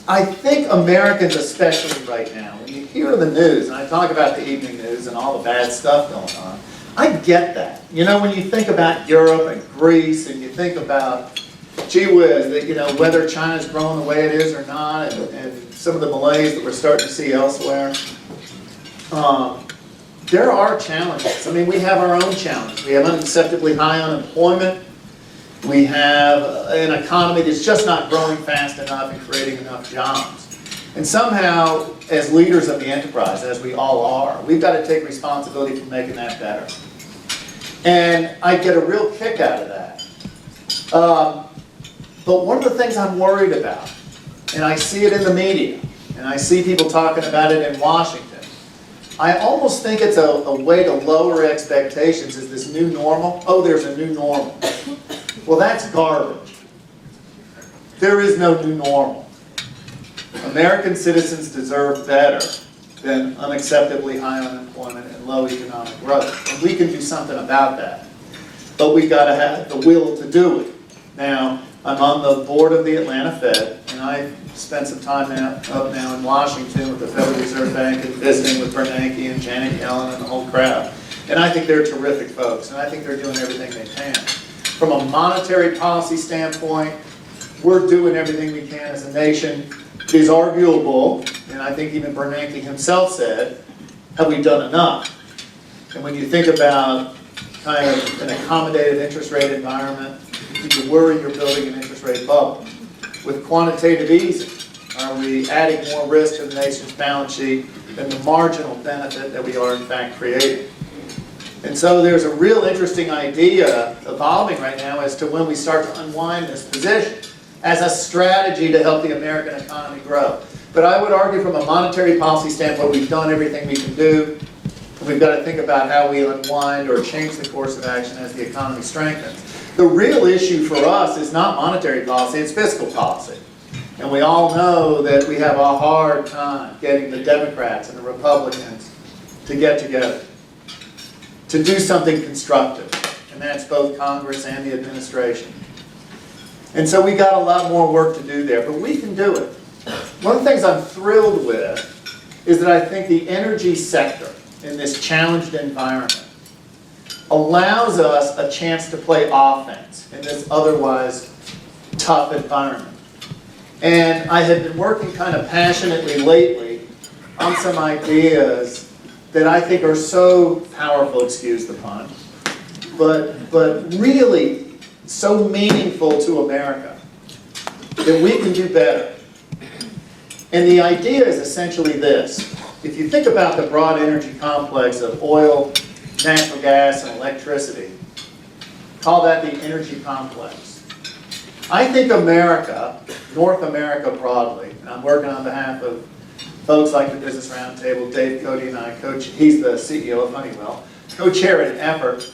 I think Americans especially right now, when you hear the news, and I talk about the evening news and all the bad stuff going on, I get that. You know, when you think about Europe and Greece, and you think about, gee whiz, that, you know, whether China's growing the way it is or not, and some of the malaise that we're starting to see elsewhere, there are challenges. I mean, we have our own challenges. We have unacceptably high unemployment. We have an economy that's just not growing fast enough and creating enough jobs. And somehow, as leaders of the enterprise, as we all are, we've got to take responsibility for making that better. And I get a real kick out of that. But one of the things I'm worried about, and I see it in the media, and I see people talking about it in Washington, I almost think it's a way to lower expectations. Is this new normal? Oh, there's a new normal. Well, that's garbage. There is no new normal. American citizens deserve better than unacceptably high unemployment and low economic growth. And we can do something about that. But we've got to have the will to do it. Now, I'm on the board of the Atlanta Fed, and I spent some time up now in Washington with the Federal Reserve Bank and visiting with Bernanke and Janet Yellen and the whole crowd. And I think they're terrific folks, and I think they're doing everything they can. From a monetary policy standpoint, we're doing everything we can as a nation. It is arguable, and I think even Bernanke himself said, have we done enough? And when you think about kind of an accommodative interest rate environment, you can worry you're building an interest rate bubble. With quantitative easing, are we adding more risk to the nation's balance sheet than the marginal benefit that we are in fact creating? And so there's a real interesting idea evolving right now as to when we start to unwind this position as a strategy to help the American economy grow. But I would argue from a monetary policy standpoint, we've done everything we can do. And we've got to think about how we unwind or change the course of action as the economy strengthens. The real issue for us is not monetary policy, it's fiscal policy. And we all know that we have a hard time getting the Democrats and the Republicans to get together, to do something constructive. And that's both Congress and the administration. And so we got a lot more work to do there, but we can do it. One of the things I'm thrilled with is that I think the energy sector in this challenged environment allows us a chance to play offense in this otherwise tough environment. And I have been working kind of passionately lately on some ideas that I think are so powerful, excuse the pun, but really so meaningful to America that we can do better. And the idea is essentially this. If you think about the broad energy complex of oil, natural gas, and electricity, call that the energy complex. I think America, North America broadly, and I'm working on behalf of folks like the Business Roundtable, Dave Cote and I, he's the CEO of Honeywell, co-chair an effort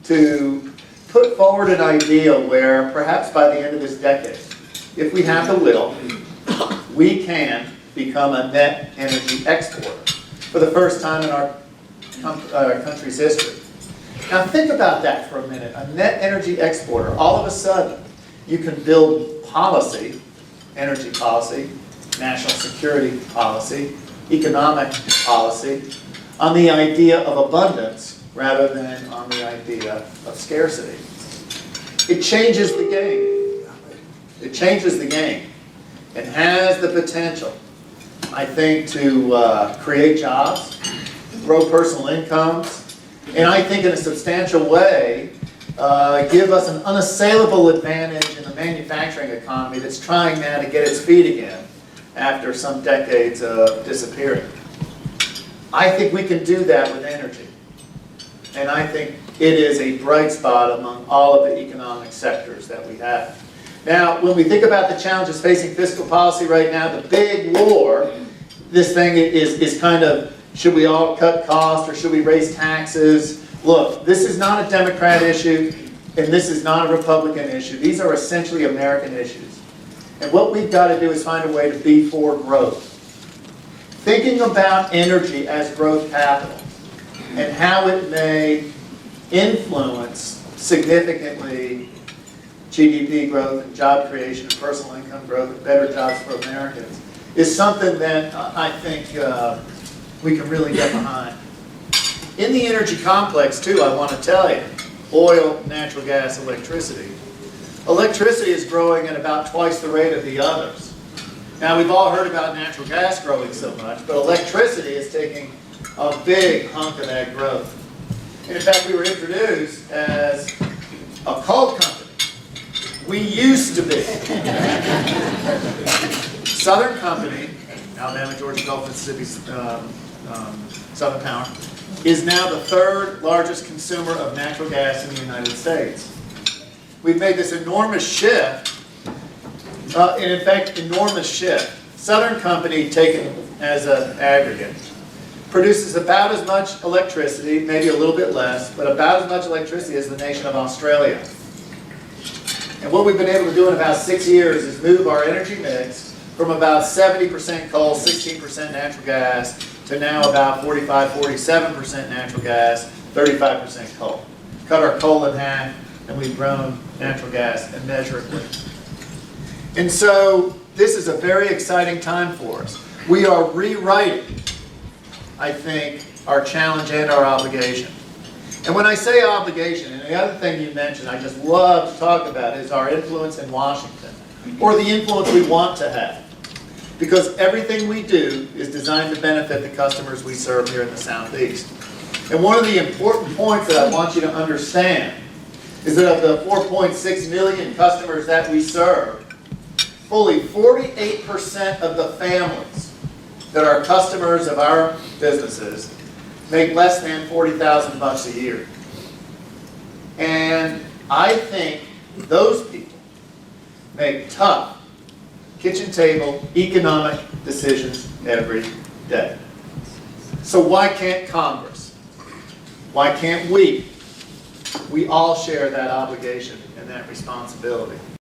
to put forward an idea where perhaps by the end of this decade, if we have the will, we can become a net energy exporter for the first time in our country's history. Now think about that for a minute. A net energy exporter, all of a sudden, you can build policy, energy policy, national security policy, economic policy, on the idea of abundance rather than on the idea of scarcity. It changes the game. It changes the game and has the potential, I think, to create jobs, grow personal incomes, and I think in a substantial way give us an unassailable advantage in the manufacturing economy that's trying now to get its feet again after some decades of disappearing. I think we can do that with energy. And I think it is a bright spot among all of the economic sectors that we have. Now, when we think about the challenges facing fiscal policy right now, the big war, this thing is kind of, should we all cut costs or should we raise taxes? Look, this is not a Democrat issue and this is not a Republican issue. These are essentially American issues. And what we've got to do is find a way to be for growth. Thinking about energy as growth capital and how it may influence significantly GDP growth and job creation and personal income growth and better jobs for Americans is something that I think we can really get behind. In the energy complex, too, I want to tell you, oil, natural gas, electricity. Electricity is growing at about twice the rate of the others. Now, we've all heard about natural gas growing so much, but electricity is taking a big hunk of that growth. And in fact, we were introduced as a coal company. We used to be. Southern Company, Alabama, Georgia, Gulf, Mississippi, Southern Power, is now the third largest consumer of natural gas in the United States. We've made this enormous shift, and in fact, enormous shift. Southern Company, taken as an aggregate, produces about as much electricity, maybe a little bit less, but about as much electricity as the nation of Australia. And what we've been able to do in about 6 years is move our energy mix from about 70% coal, 16% natural gas, to now about 45, 47% natural gas, 35% coal. Cut our coal in half, and we've grown natural gas immeasurably. And so this is a very exciting time for us. We are rewriting, I think, our challenge and our obligation. And when I say obligation, and the other thing you mentioned I just love to talk about is our influence in Washington, or the influence we want to have. Because everything we do is designed to benefit the customers we serve here in the Southeast. And one of the important points that I want you to understand is that of the 4.6 million customers that we serve, fully 48% of the families that are customers of our businesses make less than $40,000 a year. And I think those people make tough, kitchen table, economic decisions every day. So why can't Congress? Why can't we? We all share that obligation and that responsibility.